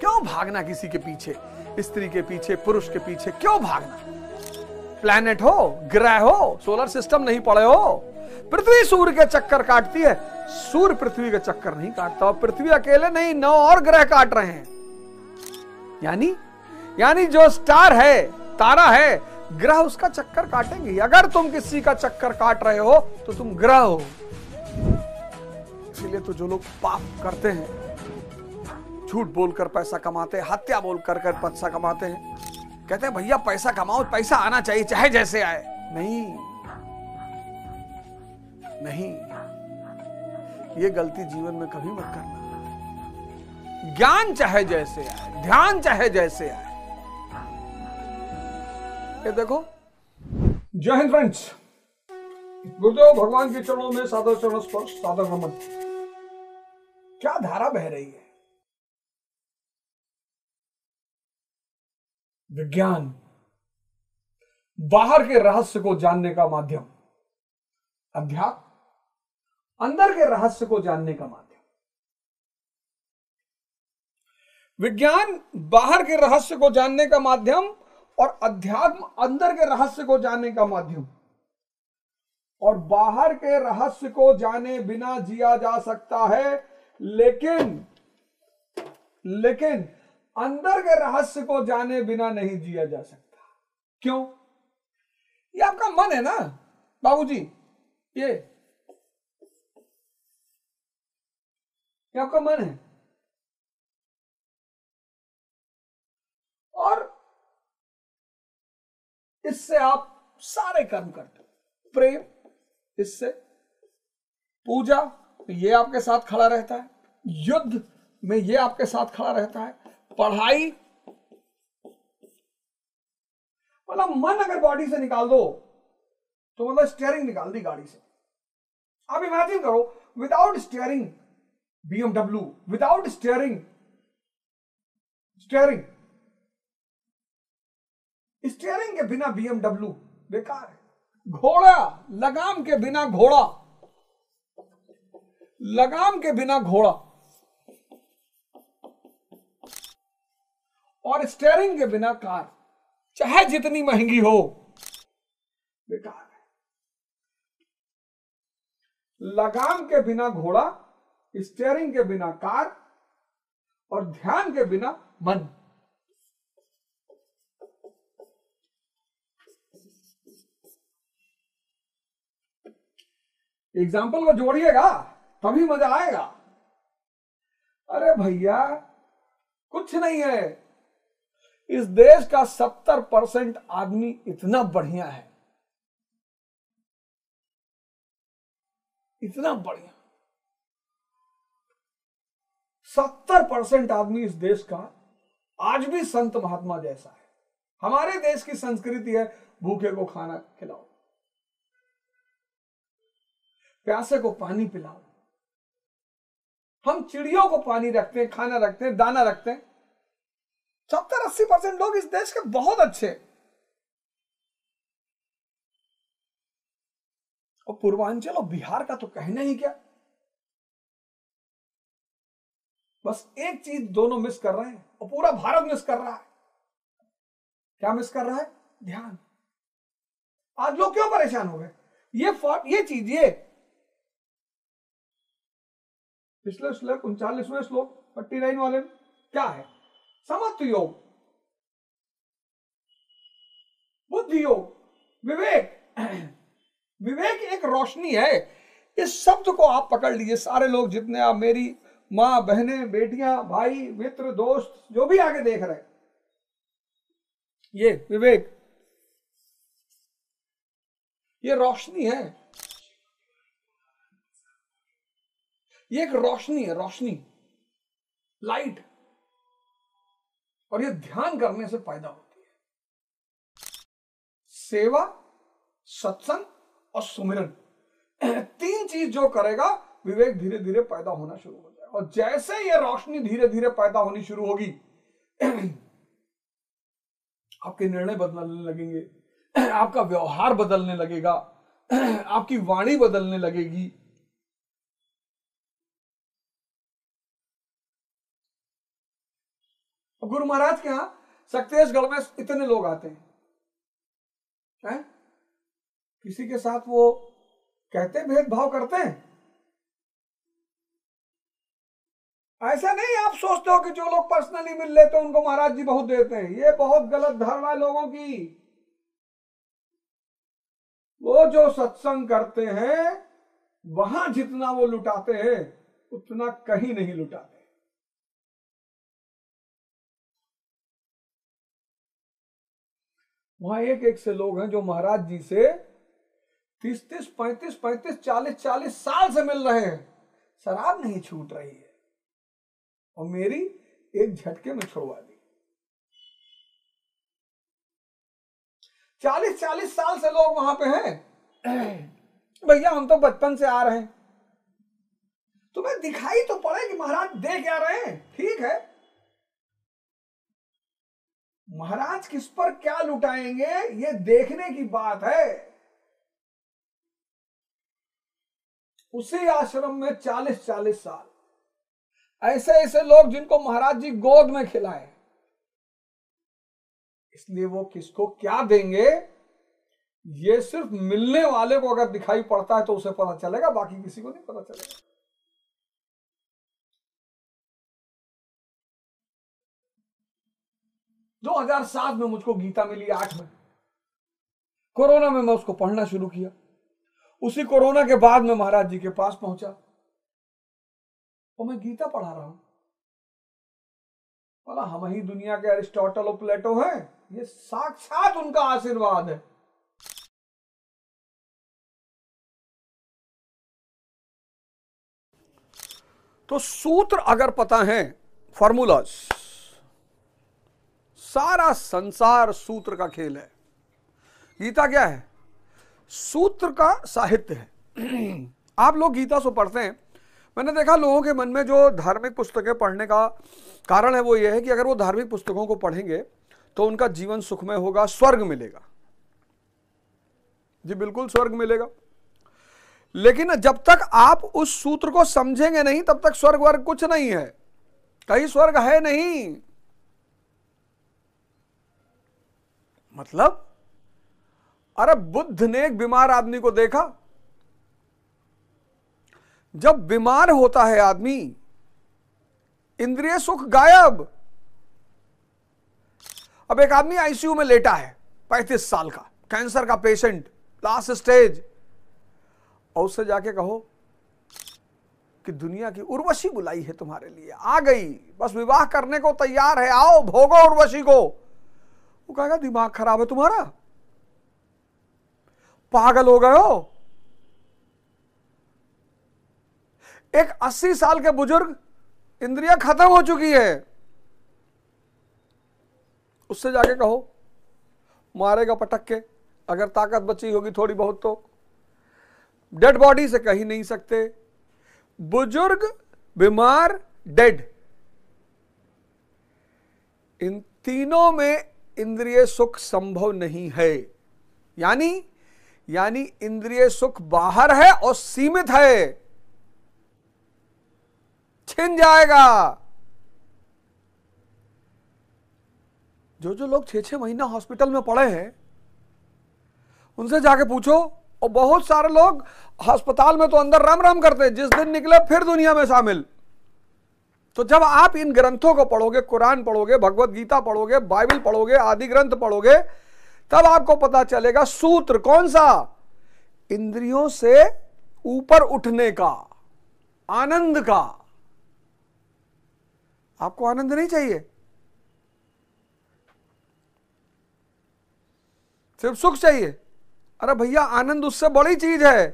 क्यों भागना किसी के पीछे, स्त्री के पीछे, पुरुष के पीछे क्यों भागना? प्लैनेट हो, ग्रह हो, सोलर सिस्टम नहीं पड़े हो। पृथ्वी सूर्य के चक्कर काटती है, सूर्य पृथ्वी के चक्कर नहीं काटता, और पृथ्वी अकेले नहीं, 9 और ग्रह काट रहे हैं। यानी जो स्टार है, तारा है, ग्रह उसका चक्कर काटेंगे। अगर तुम किसी का चक्कर काट रहे हो तो तुम ग्रह हो। इसीलिए तो जो लोग पाप करते हैं, झूठ बोलकर पैसा कमाते हैं, हत्या बोलकर पैसा कमाते हैं, कहते हैं भैया पैसा कमाओ, पैसा आना चाहिए चाहे जैसे आए। नहीं, ये गलती जीवन में कभी मत करना। ज्ञान चाहे जैसे आए, ध्यान चाहे जैसे आए। ये देखो, जय हिंद फ्रेंड्स, गुरुदेव भगवान के चरणों में सादर चरण स्पर्श, सादर नमन। क्या धारा बह रही है। विज्ञान बाहर के रहस्य को जानने का माध्यम, अध्यात्म अंदर के रहस्य को जानने का माध्यम। विज्ञान बाहर के रहस्य को जानने का माध्यम और अध्यात्म अंदर के रहस्य को जानने का माध्यम। और बाहर के रहस्य को जाने बिना जिया जा सकता है, लेकिन अंदर के रहस्य को जाने बिना नहीं जिया जा सकता। क्यों? ये आपका मन है ना बाबूजी, ये आपका मन है। और इससे आप सारे कर्म करते हो। प्रेम, इससे पूजा, ये आपके साथ खड़ा रहता है। युद्ध में ये आपके साथ खड़ा रहता है। पढ़ाई, मतलब मन अगर बॉडी से निकाल दो तो मतलब स्टीयरिंग निकाल दी गाड़ी से। आप इमेजिन करो, without steering BMW, without steering के बिना BMW बेकार है। घोड़ा, लगाम के बिना घोड़ा, और स्टीयरिंग के बिना कार, चाहे जितनी महंगी हो, बेकार है। लगाम के बिना घोड़ा, स्टीयरिंग के बिना कार, और ध्यान के बिना मन। एग्जाम्पल को जोड़िएगा तभी मजा आएगा। अरे भैया कुछ नहीं है, इस देश का 70% आदमी इतना बढ़िया है, इतना बढ़िया। 70% आदमी इस देश का आज भी संत महात्मा जैसा है। हमारे देश की संस्कृति है भूखे को खाना खिलाओ, प्यासे को पानी पिलाओ। हम चिड़ियों को पानी रखते हैं, खाना रखते हैं, दाना रखते हैं। 70-80% लोग इस देश के बहुत अच्छे। और पूर्वांचल और बिहार का तो कहना ही क्या। बस एक चीज दोनों मिस कर रहे हैं और पूरा भारत मिस कर रहा है। क्या मिस कर रहा है? ध्यान। आज लोग क्यों परेशान हो गए? ये चीज, ये पिछले श्लोक 39वें श्लोक 49 वाले में क्या है? समत्व योग, बुद्धि योग, विवेक एक रोशनी है। इस शब्द को आप पकड़ लीजिए, सारे लोग जितने आप, मेरी मां, बहनें, बेटियां, भाई, मित्र, दोस्त, जो भी आगे देख रहे हैं, ये विवेक, ये रोशनी है। ये एक रोशनी है, रोशनी, लाइट। और ये ध्यान करने से पैदा होती है। सेवा, सत्संग और सुमिरन, 3 चीज जो करेगा, विवेक धीरे धीरे पैदा होना शुरू हो जाएगा। और जैसे ये रोशनी धीरे धीरे पैदा होनी शुरू होगी, आपके निर्णय बदलने लगेंगे, आपका व्यवहार बदलने लगेगा, आपकी वाणी बदलने लगेगी। गुरु महाराज के यहां सक्तेशगढ़ में इतने लोग आते हैं, किसी के साथ वो कहते भेदभाव करते हैं? ऐसा नहीं आप सोचते हो कि जो लोग पर्सनली मिल लेते हैं उनको महाराज जी बहुत देते हैं। ये बहुत गलत धारणा है लोगों की। वो जो सत्संग करते हैं वहां जितना वो लुटाते हैं उतना कहीं नहीं लुटाते। वहां एक एक से लोग हैं जो महाराज जी से 30-30, 35-35, 40-40 साल से मिल रहे हैं, शराब नहीं छूट रही है, और मेरी एक झटके में छुड़वा दी। 40-40 साल से लोग वहां पे हैं। भैया हम तो बचपन से आ रहे हैं, तुम्हें दिखाई तो पड़े कि महाराज दे क्या रहे हैं। ठीक है, महाराज किस पर क्या लुटाएंगे ये देखने की बात है। उसी आश्रम में 40-40 साल ऐसे ऐसे लोग जिनको महाराज जी गोद में खिलाए, इसलिए वो किसको क्या देंगे ये सिर्फ मिलने वाले को अगर दिखाई पड़ता है तो उसे पता चलेगा, बाकी किसी को नहीं पता चलेगा। दो 2007 में मुझको गीता मिली 8 में। कोरोना में मैं उसको पढ़ना शुरू किया। उसी कोरोना के बाद में महाराज जी के पास पहुंचा और मैं गीता पढ़ा रहा हूं। बोला हम ही दुनिया के अरिस्टोटल और प्लेटो हैं, ये साक्षात उनका आशीर्वाद है। तो सूत्र अगर पता है, फॉर्मूलाज, सारा संसार सूत्र का खेल है। गीता क्या है? सूत्र का साहित्य है। आप लोग गीता से पढ़ते हैं, मैंने देखा लोगों के मन में जो धार्मिक पुस्तकें पढ़ने का कारण है वो ये है कि अगर वो धार्मिक पुस्तकों को पढ़ेंगे तो उनका जीवन सुखमय होगा, स्वर्ग मिलेगा। जी बिल्कुल स्वर्ग मिलेगा, लेकिन जब तक आप उस सूत्र को समझेंगे नहीं तब तक स्वर्ग वर्ग कुछ नहीं है, कहीं स्वर्ग है नहीं। मतलब अरे बुद्ध ने एक बीमार आदमी को देखा, जब बीमार होता है आदमी इंद्रिय सुख गायब। अब एक आदमी आईसीयू में लेटा है, 35 साल का कैंसर का पेशेंट, लास्ट स्टेज, और उससे जाके कहो कि दुनिया की उर्वशी बुलाई है तुम्हारे लिए, आ गई, बस विवाह करने को तैयार है, आओ भोगो उर्वशी को। वो कहेगा दिमाग खराब है तुम्हारा, पागल हो गए हो। एक 80 साल के बुजुर्ग, इंद्रियां खत्म हो चुकी है, उससे जाके कहो मारेगा पटक के, अगर ताकत बची होगी थोड़ी बहुत तो। डेड बॉडी से कह ही नहीं सकते। बुजुर्ग, बीमार, डेड, इन तीनों में इंद्रिय सुख संभव नहीं है। यानी इंद्रिय सुख बाहर है और सीमित है, छिन जाएगा। जो लोग 6-6 महीना हॉस्पिटल में पड़े हैं उनसे जाके पूछो, और बहुत सारे लोग अस्पताल में तो अंदर राम राम करते हैं, जिस दिन निकले फिर दुनिया में शामिल। तो जब आप इन ग्रंथों को पढ़ोगे, कुरान पढ़ोगे, भगवत गीता पढ़ोगे, बाइबल पढ़ोगे, आदि ग्रंथ पढ़ोगे, तब आपको पता चलेगा सूत्र कौन सा, इंद्रियों से ऊपर उठने का, आनंद का। आपको आनंद नहीं चाहिए, सिर्फ सुख चाहिए। अरे भैया आनंद उससे बड़ी चीज है,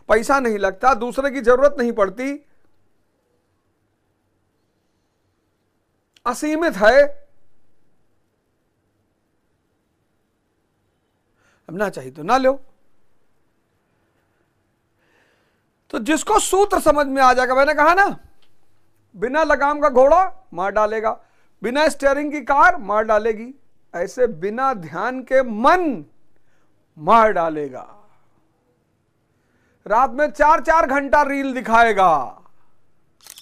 पैसा नहीं लगता, दूसरे की जरूरत नहीं पड़ती, असीमित है। अब ना चाहिए तो ना लो। तो जिसको सूत्र समझ में आ जाएगा, मैंने कहा ना, बिना लगाम का घोड़ा मार डालेगा, बिना स्टीयरिंग की कार मार डालेगी, ऐसे बिना ध्यान के मन मार डालेगा। रात में 4-4 घंटा रील दिखाएगा,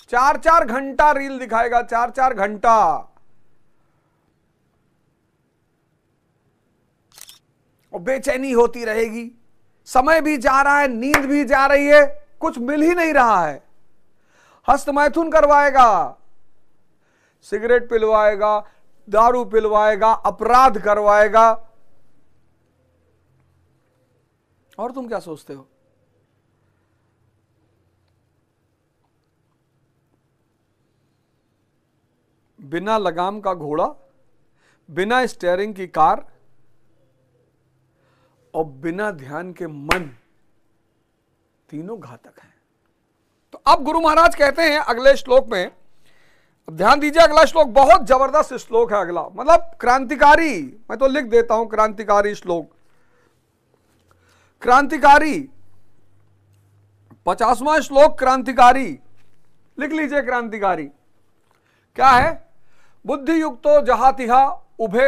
4-4 घंटा रील दिखाएगा, 4-4 घंटा। और बेचैनी होती रहेगी, समय भी जा रहा है, नींद भी जा रही है, कुछ मिल ही नहीं रहा है। हस्तमैथुन करवाएगा, सिगरेट पिलवाएगा, दारू पिलवाएगा, अपराध करवाएगा। और तुम क्या सोचते हो? बिना लगाम का घोड़ा, बिना स्टीयरिंग की कार और बिना ध्यान के मन, तीनों घातक हैं। तो अब गुरु महाराज कहते हैं अगले श्लोक में, अब ध्यान दीजिए, अगला श्लोक बहुत जबरदस्त श्लोक है। अगला मतलब क्रांतिकारी, मैं तो लिख देता हूं क्रांतिकारी श्लोक। क्रांतिकारी 50वां श्लोक क्रांतिकारी, लिख लीजिए क्रांतिकारी क्या है? बुद्धि युक्तो जहातिहा उभे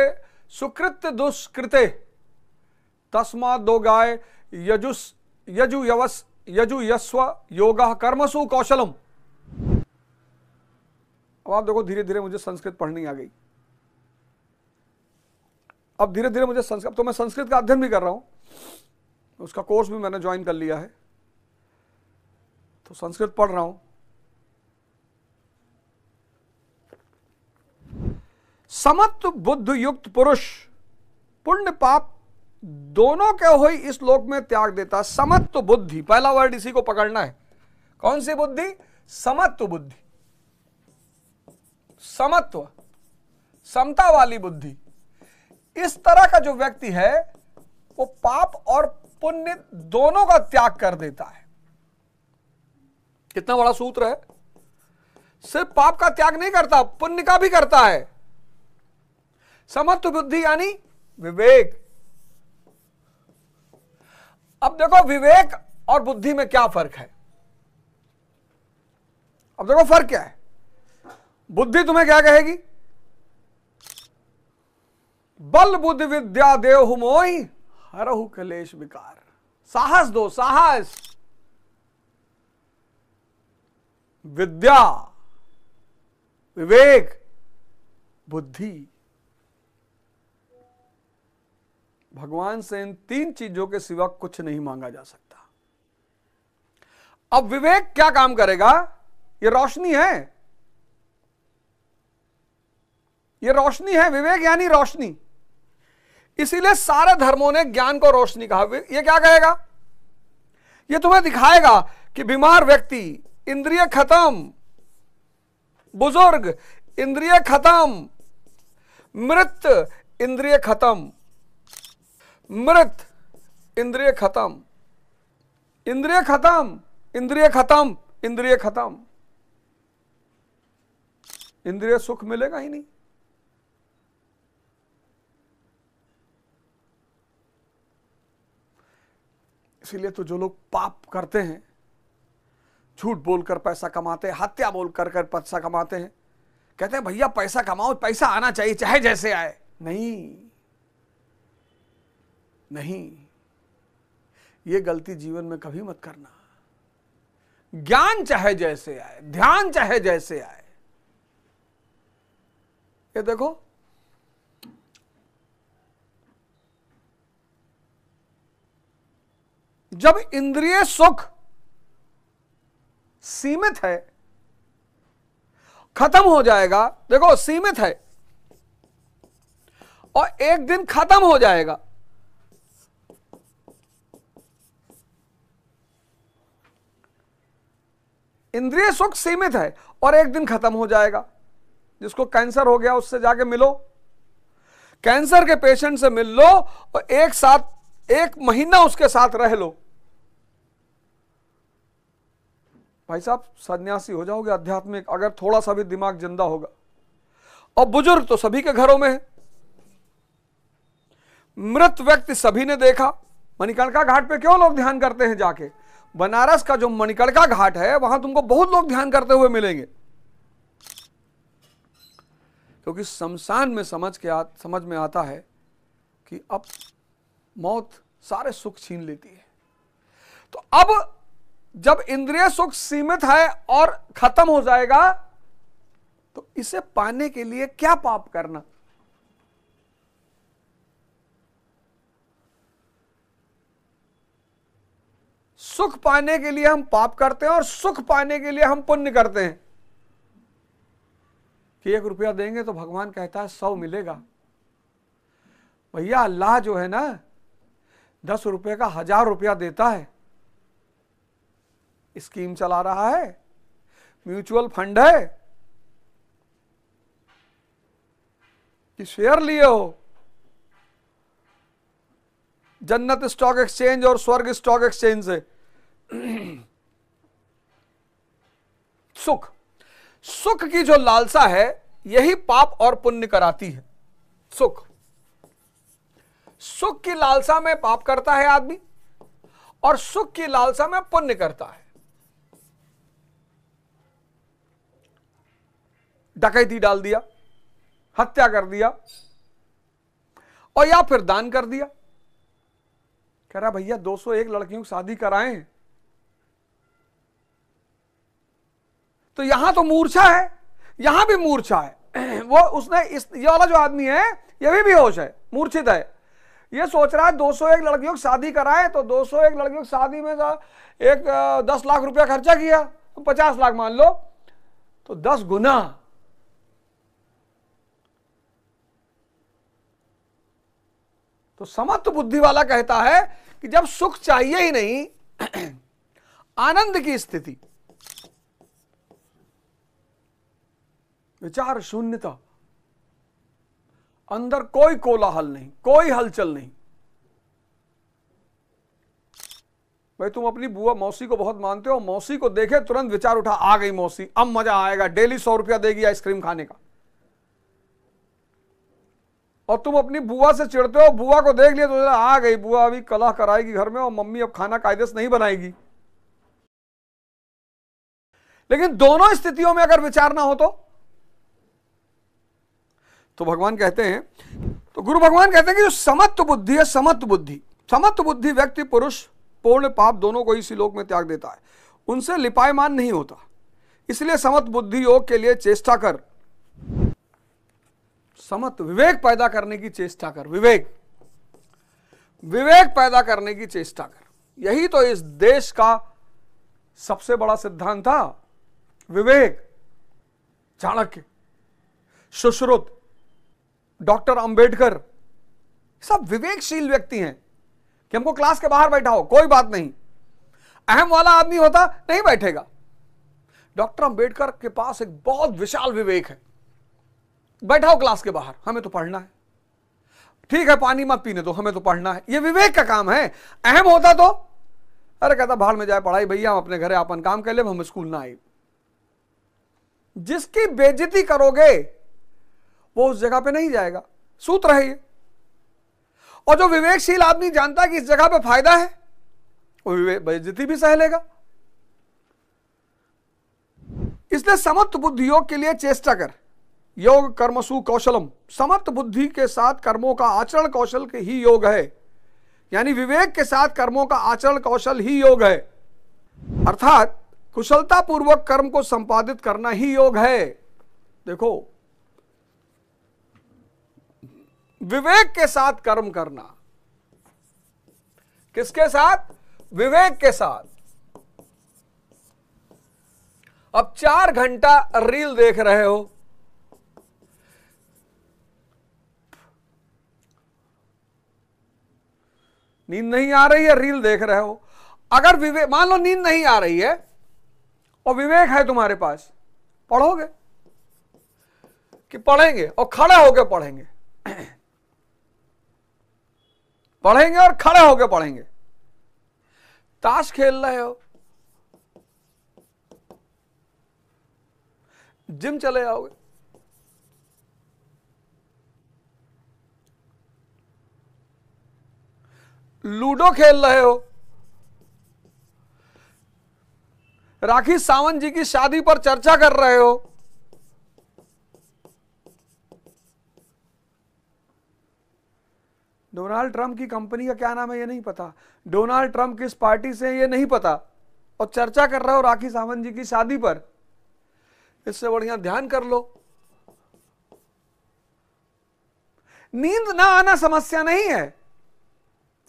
सुकृत दुष्कृते तस्मात् दो गाय यजु यस्व योगः कर्मसु कौशलम। अब आप देखो, धीरे धीरे मुझे संस्कृत पढ़नी आ गई। अब धीरे धीरे मुझे संस्कृत, तो मैं संस्कृत का अध्ययन भी कर रहा हूं, उसका कोर्स भी मैंने ज्वाइन कर लिया है, तो संस्कृत पढ़ रहा हूं। समत्व बुद्ध युक्त पुरुष पुण्य पाप दोनों के हो इस लोक में त्याग देता। समत्व बुद्धि, पहला वर्ड इसी को पकड़ना है। कौन सी बुद्धि? समत्व बुद्धि, समत्व, समता वाली बुद्धि। इस तरह का जो व्यक्ति है वो पाप और पुण्य दोनों का त्याग कर देता है। कितना बड़ा सूत्र है! सिर्फ पाप का त्याग नहीं करता, पुण्य का भी करता है। समत्व बुद्धि यानी विवेक। अब देखो, विवेक और बुद्धि में क्या फर्क है? अब देखो फर्क क्या है। बुद्धि तुम्हें क्या कहेगी? बल बुद्धि विद्या देहु मोहि हरहु कलेश विकार। साहस दो, साहस। विद्या, विवेक, बुद्धि। भगवान से इन तीन चीजों के सिवा कुछ नहीं मांगा जा सकता। अब विवेक क्या काम करेगा? ये रोशनी है, ये रोशनी है। विवेक यानी रोशनी। इसीलिए सारे धर्मों ने ज्ञान को रोशनी कहा। ये क्या कहेगा? ये तुम्हें दिखाएगा कि बीमार व्यक्ति, इंद्रिय खत्म, बुजुर्ग इंद्रिय खत्म, मृत इंद्रिय खत्म, मृत इंद्रिय खत्म, इंद्रिय खत्म, इंद्रिय खत्म, इंद्रिय खत्म, इंद्रिय सुख मिलेगा ही नहीं। इसीलिए तो जो लोग पाप करते हैं, झूठ बोलकर पैसा कमाते हैं, हत्या बोलकर पैसा कमाते हैं, कहते हैं भैया पैसा कमाओ, पैसा आना चाहिए चाहे जैसे आए। नहीं नहीं, ये गलती जीवन में कभी मत करना। ज्ञान चाहे जैसे आए, ध्यान चाहे जैसे आए। ये देखो, जब इंद्रिय सुख सीमित है, खत्म हो जाएगा। देखो सीमित है और एक दिन खत्म हो जाएगा। इंद्रिय सुख सीमित है और एक दिन खत्म हो जाएगा। जिसको कैंसर हो गया उससे जाके मिलो, कैंसर के पेशेंट से मिल लो और एक साथ 1 महीना उसके साथ रह लो, भाई साहब सन्यासी हो जाओगे आध्यात्मिक, अगर थोड़ा सा भी दिमाग जिंदा होगा। और बुजुर्ग तो सभी के घरों में है। मृत व्यक्ति सभी ने देखा। मणिकर्णिका घाट पे क्यों लोग ध्यान करते हैं जाके? बनारस का जो मणिकर्णिका घाट है वहां तुमको बहुत लोग ध्यान करते हुए मिलेंगे, क्योंकि शमशान में समझ में आता है कि अब मौत सारे सुख छीन लेती है। तो अब जब इंद्रिय सुख सीमित है और खत्म हो जाएगा, तो इसे पाने के लिए क्या पाप करना? सुख पाने के लिए हम पाप करते हैं और सुख पाने के लिए हम पुण्य करते हैं कि 1 रुपया देंगे तो भगवान कहता है 100 मिलेगा। भैया अल्लाह जो है ना 10 रुपये का 1000 रुपया देता है। स्कीम चला रहा है, म्यूचुअल फंड है कि शेयर लिए हो जन्नत स्टॉक एक्सचेंज और स्वर्ग स्टॉक एक्सचेंज से। सुख, सुख की जो लालसा है यही पाप और पुण्य कराती है। सुख, सुख की लालसा में पाप करता है आदमी और सुख की लालसा में पुण्य करता है। डकैती डाल दिया, हत्या कर दिया और या फिर दान कर दिया। कह रहा भैया 201 लड़कियों की शादी कराएं तो यहां तो मूर्छा है, यहां भी मूर्छा है। वो उसने ये वाला जो आदमी है ये भी बेहोश है, मूर्छित है। ये सोच रहा है 201 लड़कियों की शादी कराए तो 201 लड़कियों की शादी में एक 10 लाख रुपया खर्चा किया तो 50 लाख मान लो, तो 10 गुना। तो समत्व बुद्धि वाला कहता है कि जब सुख चाहिए ही नहीं, आनंद की स्थिति, विचार शून्यता, अंदर कोई कोलाहल नहीं, कोई हलचल नहीं। भाई तुम अपनी बुआ मौसी को बहुत मानते हो, मौसी को देखे तुरंत विचार उठा, आ गई मौसी, अब मजा आएगा, डेली 100 रुपया देगी आइसक्रीम खाने का। और तुम अपनी बुआ से चिढ़ते हो, बुआ को देख लिया तो आ गई बुआ, अभी कलह कराएगी घर में और मम्मी अब खाना कायदे से नहीं बनाएगी। लेकिन दोनों स्थितियों में अगर विचार ना हो तो भगवान कहते हैं, तो गुरु भगवान कहते हैं कि जो समत्व बुद्धि है, समत्व बुद्धि व्यक्ति पुरुष पूर्ण पाप दोनों को इसी लोक में त्याग देता है, उनसे लिपायमान नहीं होता। इसलिए समत्व बुद्धि योग के लिए चेष्टा कर, समत्व विवेक पैदा करने की चेष्टा कर, विवेक पैदा करने की चेष्टा कर। यही तो इस देश का सबसे बड़ा सिद्धांत था, विवेक। चाणक्य, सुश्रुत, डॉक्टर अंबेडकर सब विवेकशील व्यक्ति हैं कि हमको क्लास के बाहर बैठा हो कोई बात नहीं, अहम वाला आदमी होता नहीं बैठेगा। डॉक्टर अंबेडकर के पास एक बहुत विशाल विवेक है, बैठाओ क्लास के बाहर, हमें तो पढ़ना है, ठीक है पानी मत पीने दो, हमें तो पढ़ना है। यह विवेक का काम है। अहम होता तो अरे कहता भाड़ में जाए पढ़ाई, भैया हम अपने घरे अपन काम कर ले, हम स्कूल ना आए। जिसकी बेइज्जती करोगे वो उस जगह पे नहीं जाएगा, सूत्र है ये। और जो विवेकशील आदमी जानता है कि इस जगह पे फायदा है, वो बेइज्जती भी सह लेगा। इसलिए समत्व बुद्धि योग के लिए चेष्टा कर। योग कर्मसु कौशलम, समत्व बुद्धि के साथ कर्मों का आचरण कौशल के ही योग है, यानी विवेक के साथ कर्मों का आचरण कौशल ही योग है। अर्थात कुशलता पूर्वक कर्म को संपादित करना ही योग है। देखो, विवेक के साथ कर्म करना, किसके साथ? विवेक के साथ। अब 4 घंटा रील देख रहे हो, नींद नहीं आ रही है, रील देख रहे हो। अगर विवेक, मान लो नींद नहीं आ रही है और विवेक है तुम्हारे पास, पढ़ोगे कि पढ़ेंगे और खड़े होकर पढ़ेंगे, पढ़ेंगे और खड़े होकर पढ़ेंगे। ताश खेल रहे हो, जिम चले जाओगे, लूडो खेल रहे हो, राखी सावंत जी की शादी पर चर्चा कर रहे हो, डोनाल्ड ट्रंप की कंपनी का क्या नाम है ये नहीं पता, डोनाल्ड ट्रंप किस पार्टी से है ये नहीं पता, और चर्चा कर रहे हो राखी सावंत जी की शादी पर। इससे बढ़िया ध्यान कर लो। नींद ना आना समस्या नहीं है,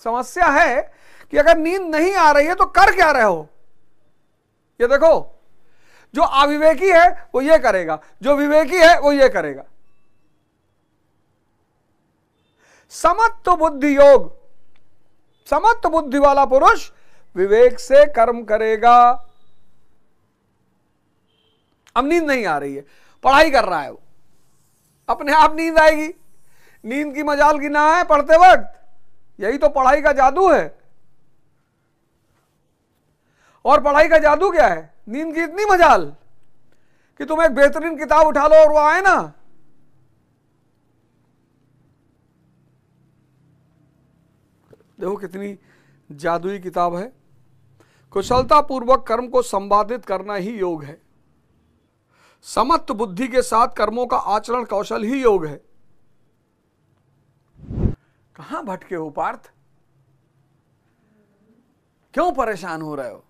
समस्या है कि अगर नींद नहीं आ रही है तो कर क्या रहे हो। ये देखो, जो अविवेकी है वो ये करेगा, जो विवेकी है वो ये करेगा। समत्व बुद्धि योग, समत्व बुद्धि वाला पुरुष विवेक से कर्म करेगा। अब नींद नहीं आ रही है, पढ़ाई कर रहा है वो, अपने आप नींद आएगी। नींद की मजाल की ना है पढ़ते वक्त, यही तो पढ़ाई का जादू है। और पढ़ाई का जादू क्या है? नींद की इतनी मजाल कि तुम एक बेहतरीन किताब उठा लो और वो आए ना। देखो कितनी जादुई किताब है। कुशलता पूर्वक कर्म को संपादित करना ही योग है। समत्व बुद्धि के साथ कर्मों का आचरण कौशल ही योग है। कहां भटके हो पार्थ? क्यों परेशान हो रहे हो?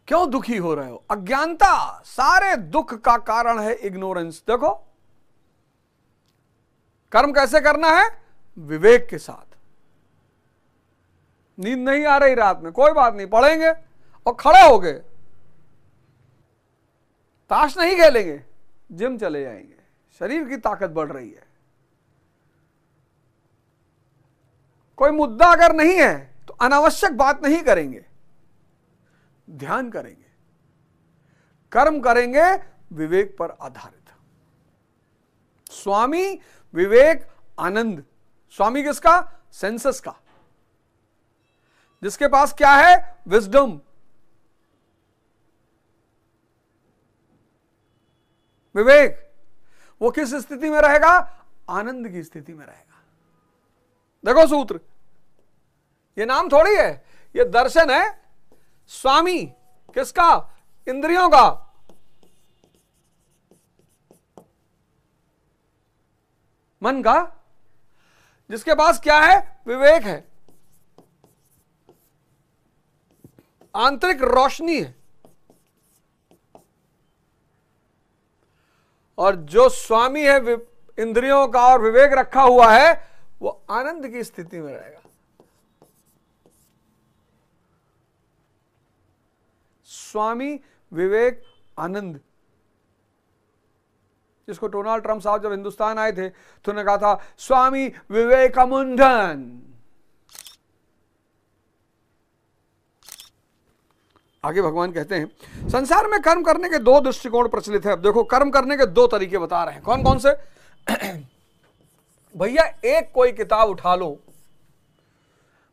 क्यों दुखी हो रहे हो? अज्ञानता सारे दुख का कारण है, इग्नोरेंस। देखो, कर्म कैसे करना है? विवेक के साथ। नींद नहीं आ रही रात में, कोई बात नहीं, पढ़ेंगे और खड़े हो गए, ताश नहीं खेलेंगे, जिम चले जाएंगे, शरीर की ताकत बढ़ रही है। कोई मुद्दा अगर नहीं है तो अनावश्यक बात नहीं करेंगे, ध्यान करेंगे, कर्म करेंगे विवेक पर आधारित। स्वामी विवेक आनंद। स्वामी किसका? सेंसस का, जिसके पास क्या है? विजडम। विवेक, वो किस स्थिति में रहेगा? आनंद की स्थिति में रहेगा। देखो सूत्र, ये नाम थोड़ी है, ये दर्शन है। स्वामी किसका? इंद्रियों का। मन का, जिसके पास क्या है? विवेक है, आंतरिक रोशनी है। और जो स्वामी है इंद्रियों का और विवेक रखा हुआ है, वो आनंद की स्थिति में रहेगा। स्वामी विवेक आनंद, जिसको डोनाल्ड ट्रंप साहब जब हिंदुस्तान आए थे तो उन्होंने कहा था स्वामी विवेकानंदन। आगे भगवान कहते हैं, संसार में कर्म करने के दो दृष्टिकोण प्रचलित है। अब देखो, कर्म करने के दो तरीके बता रहे हैं। कौन कौन से? भैया, एक कोई किताब उठा लो,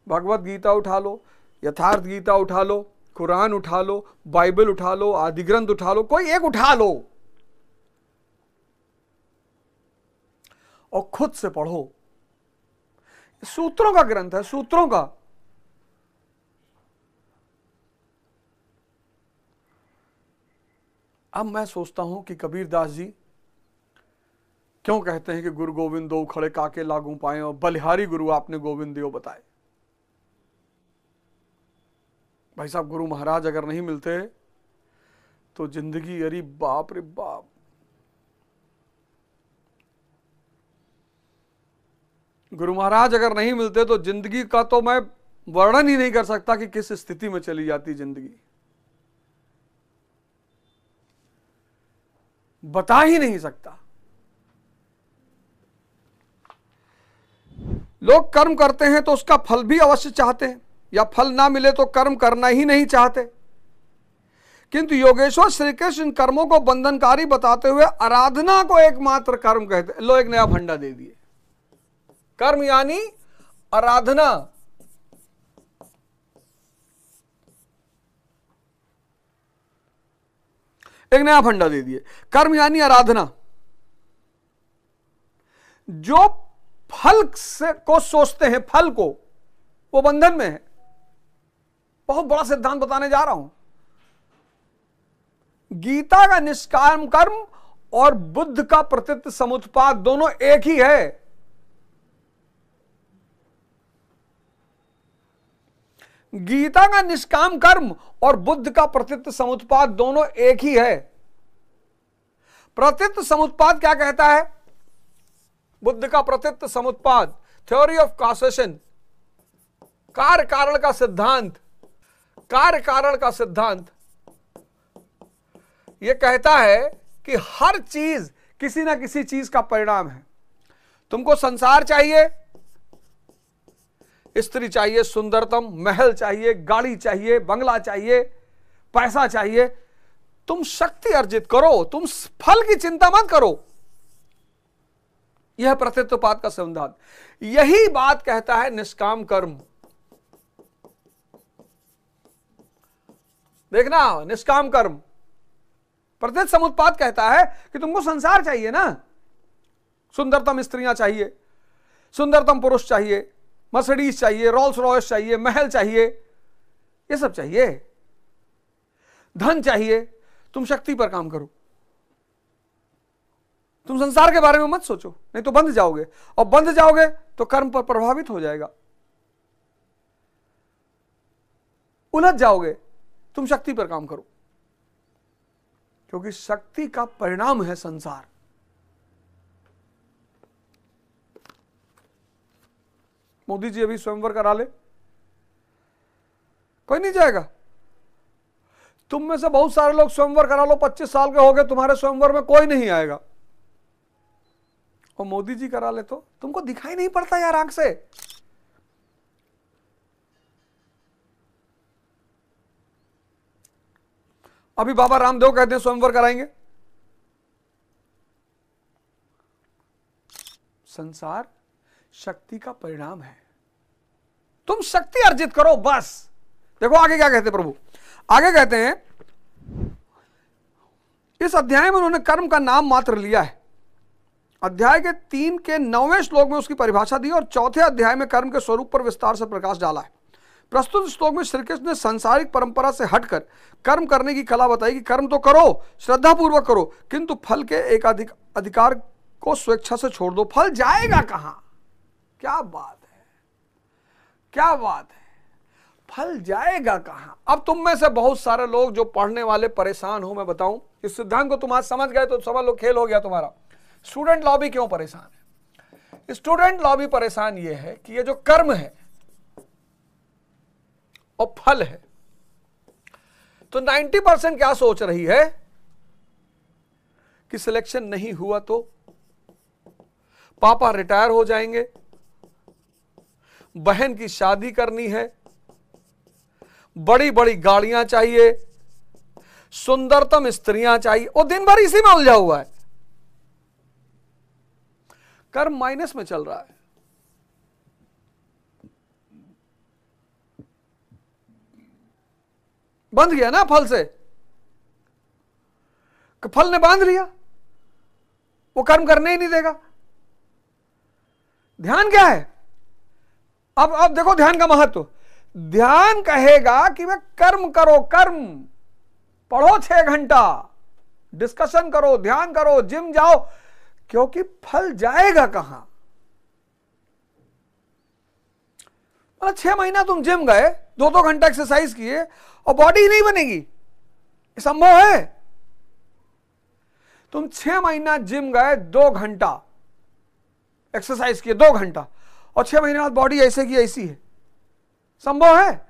भगवत गीता उठा लो, यथार्थ गीता उठा लो, कुरान उठा लो, बाइबल उठा लो, आदि ग्रंथ उठा लो, कोई एक उठा लो और खुद से पढ़ो। सूत्रों का ग्रंथ है, सूत्रों का। अब मैं सोचता हूं कि कबीरदास जी क्यों कहते हैं कि गुरु गोविंद दो खड़े काके लागू पाए और बलिहारी गुरु आपने गोविंद दियो बताए। भाई साहब, गुरु महाराज अगर नहीं मिलते तो जिंदगी, अरे बाप रे बाप, गुरु महाराज अगर नहीं मिलते तो जिंदगी का तो मैं वर्णन ही नहीं कर सकता कि किस स्थिति में चली जाती जिंदगी, बता ही नहीं सकता। लोग कर्म करते हैं तो उसका फल भी अवश्य चाहते हैं, या फल ना मिले तो कर्म करना ही नहीं चाहते। किंतु योगेश्वर श्री कृष्ण कर्मों को बंधनकारी बताते हुए आराधना को एकमात्र कर्म कहते। लो, एक नया फंडा दे दिए। कर्म यानी आराधना। एक नया फंडा दे दिए, कर्म यानी आराधना। जो फल से को सोचते हैं, फल को, वो बंधन में है। बहुत बड़ा सिद्धांत बताने जा रहा हूं। गीता का निष्काम कर्म और बुद्ध का प्रतीत समुत्पाद दोनों एक ही है। गीता का निष्काम कर्म और बुद्ध का प्रतीत समुत्पाद दोनों एक ही है। प्रतीत समुत्पाद क्या कहता है? बुद्ध का प्रतीत समुत्पाद, थ्योरी ऑफ कॉसेशन, कार्य कारण का सिद्धांत, कार्य कारण का सिद्धांत यह कहता है कि हर चीज किसी ना किसी चीज का परिणाम है। तुमको संसार चाहिए, स्त्री चाहिए, सुंदरतम महल चाहिए, गाड़ी चाहिए, बंगला चाहिए, पैसा चाहिए, तुम शक्ति अर्जित करो, तुम फल की चिंता मत करो। यह प्रत्यत्वपाद का सिद्धांत, यही बात कहता है निष्काम कर्म। देखना, निष्काम कर्म प्रत्यक्ष समुत्पाद कहता है कि तुमको संसार चाहिए ना, सुंदरतम स्त्रियां चाहिए, सुंदरतम पुरुष चाहिए, मर्सिडीज चाहिए, रोल्स रॉयस चाहिए, महल चाहिए, ये सब चाहिए, धन चाहिए, तुम शक्ति पर काम करो, तुम संसार के बारे में मत सोचो, नहीं तो बंध जाओगे, और बंध जाओगे तो कर्म पर प्रभावित हो जाएगा, उलझ जाओगे। तुम शक्ति पर काम करो, क्योंकि शक्ति का परिणाम है संसार। मोदी जी अभी स्वयंवर करा ले, कोई नहीं जाएगा। तुम में से बहुत सारे लोग स्वयंवर करा लो, 25 साल के हो गए, तुम्हारे स्वयंवर में कोई नहीं आएगा। और मोदी जी करा ले तो तुमको दिखाई नहीं पड़ता यार आंख से। अभी बाबा रामदेव कहते हैं स्वयंवर कराएंगे। संसार शक्ति का परिणाम है, तुम शक्ति अर्जित करो बस। देखो आगे क्या कहते हैं प्रभु, आगे कहते हैं इस अध्याय में उन्होंने कर्म का नाम मात्र लिया है। अध्याय के 3 के 9वें श्लोक में उसकी परिभाषा दी और चौथे अध्याय में कर्म के स्वरूप पर विस्तार से प्रकाश डाला है। प्रस्तुत श्लोक में श्री कृष्ण ने सांसारिक परंपरा से हटकर कर्म करने की कला बताई कि कर्म तो करो, श्रद्धापूर्वक करो, किंतु फल के एक अधिकार को स्वेच्छा से छोड़ दो। फल जाएगा कहां? क्या बात है, क्या बात है, फल जाएगा कहां? अब तुम में से बहुत सारे लोग जो पढ़ने वाले परेशान हो, मैं बताऊं इस सिद्धांत को तुम आज समझ गए तो समझ लो खेल हो गया तुम्हारा। स्टूडेंट लॉबी क्यों परेशान है? स्टूडेंट लॉबी परेशान ये है कि ये जो कर्म है और फल है, तो 90% क्या सोच रही है कि सिलेक्शन नहीं हुआ तो पापा रिटायर हो जाएंगे, बहन की शादी करनी है, बड़ी बड़ी गाड़ियां चाहिए, सुंदरतम स्त्रियां चाहिए, और दिन भर इसी में उलझा हुआ है। कर्म माइनस में चल रहा है। बंध गया ना फल से, फल ने बांध लिया, वो कर्म करने ही नहीं देगा। ध्यान क्या है? अब देखो ध्यान का महत्व। ध्यान कहेगा कि मैं कर्म करो, कर्म पढ़ो 6 घंटा, डिस्कशन करो, ध्यान करो, जिम जाओ, क्योंकि फल जाएगा कहां? 6 महीना तुम जिम गए, 2-2 घंटा एक्सरसाइज किए और बॉडी ही नहीं बनेगी, संभव है? तुम 6 महीना जिम गए, 2 घंटा एक्सरसाइज किए, 2 घंटा, और 6 महीने बाद बॉडी ऐसे की ऐसी है, संभव है?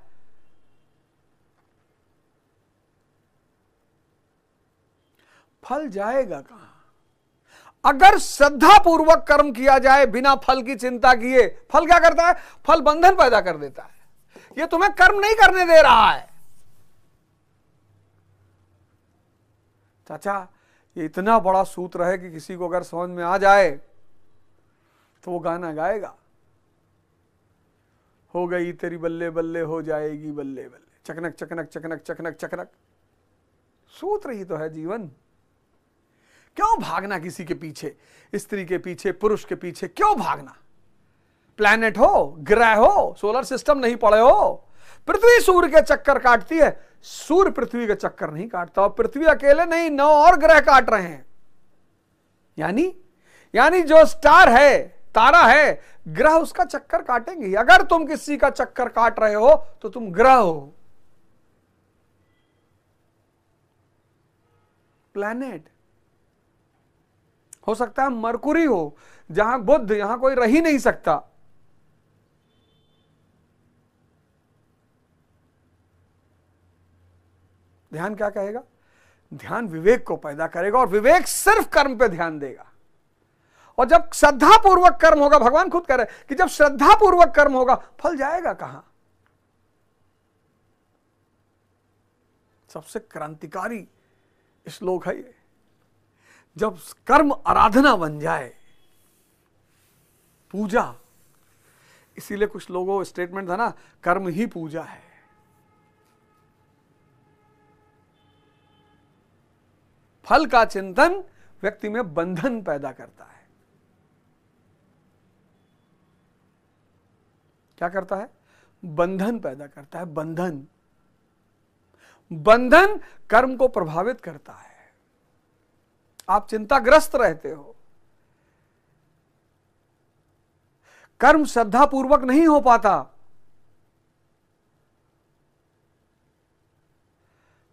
फल जाएगा कहां? अगर श्रद्धा पूर्वक कर्म किया जाए बिना फल की चिंता किए, फल क्या करता है? फल बंधन पैदा कर देता है। यह तुम्हें कर्म नहीं करने दे रहा है। चाचा, ये इतना बड़ा सूत्र है कि किसी को अगर समझ में आ जाए तो वो गाना गाएगा, हो गई तेरी बल्ले बल्ले हो जाएगी बल्ले बल्ले, चकनक चकनक चकनक चकनक चकनक। सूत्र ही तो है जीवन। क्यों भागना किसी के पीछे, स्त्री के पीछे, पुरुष के पीछे? क्यों भागना? प्लैनेट हो, ग्रह हो, सोलर सिस्टम नहीं पड़े हो। पृथ्वी सूर्य के चक्कर काटती है, सूर्य पृथ्वी के चक्कर नहीं काटता, और पृथ्वी अकेले नहीं, 9 और ग्रह काट रहे हैं। यानी जो स्टार है, तारा है, ग्रह उसका चक्कर काटेंगे। अगर तुम किसी का चक्कर काट रहे हो तो तुम ग्रह हो, प्लैनेट। हो सकता है मरकुरी हो, जहां बुध, यहां कोई रह ही नहीं सकता। ध्यान क्या कहेगा? ध्यान विवेक को पैदा करेगा और विवेक सिर्फ कर्म पे ध्यान देगा। और जब श्रद्धापूर्वक कर्म होगा, भगवान खुद कह रहे कि जब श्रद्धापूर्वक कर्म होगा, फल जाएगा कहां? सबसे क्रांतिकारी श्लोक है ये। जब कर्म आराधना बन जाए, पूजा, इसीलिए कुछ लोगों स्टेटमेंट था ना, कर्म ही पूजा है। फल का चिंतन व्यक्ति में बंधन पैदा करता है। क्या करता है? बंधन पैदा करता है। बंधन बंधन कर्म को प्रभावित करता है। आप चिंताग्रस्त रहते हो, कर्म श्रद्धापूर्वक नहीं हो पाता,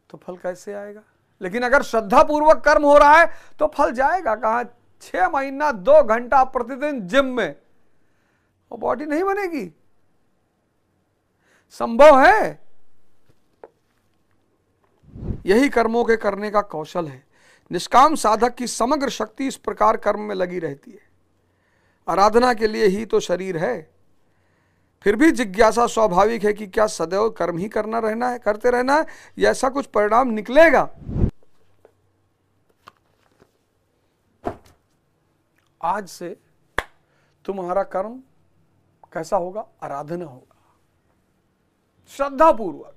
तो फल कैसे आएगा? लेकिन अगर श्रद्धापूर्वक कर्म हो रहा है तो फल जाएगा कहां? 6 महीना 2 घंटा प्रतिदिन जिम में, वो बॉडी नहीं बनेगी? संभव है। यही कर्मों के करने का कौशल है। निष्काम साधक की समग्र शक्ति इस प्रकार कर्म में लगी रहती है। आराधना के लिए ही तो शरीर है। फिर भी जिज्ञासा स्वाभाविक है कि क्या सदैव कर्म ही करते रहना है या ऐसा कुछ परिणाम निकलेगा? आज से तुम्हारा कर्म कैसा होगा? आराधना होगा, श्रद्धापूर्वक।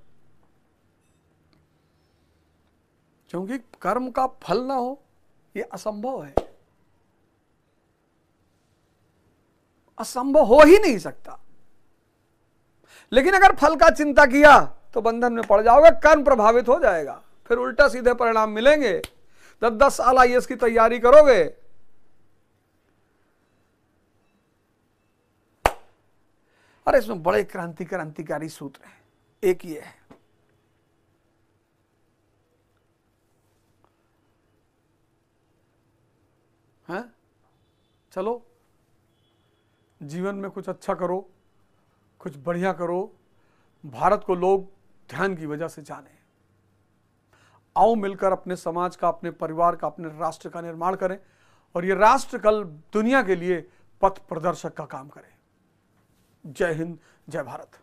क्योंकि कर्म का फल ना हो ये असंभव है, असंभव हो ही नहीं सकता। लेकिन अगर फल का चिंता किया तो बंधन में पड़ जाओगे, कर्म प्रभावित हो जाएगा, फिर उल्टा सीधे परिणाम मिलेंगे। 10 साल IAS की तैयारी करोगे, अरे इसमें बड़े क्रांतिकारी सूत्र हैं। एक ये है, चलो जीवन में कुछ अच्छा करो, कुछ बढ़िया करो, भारत को लोग ध्यान की वजह से जाने। आओ मिलकर अपने समाज का, अपने परिवार का, अपने राष्ट्र का निर्माण करें और ये राष्ट्र कल दुनिया के लिए पथ प्रदर्शक का काम करे। जय हिंद, जय भारत।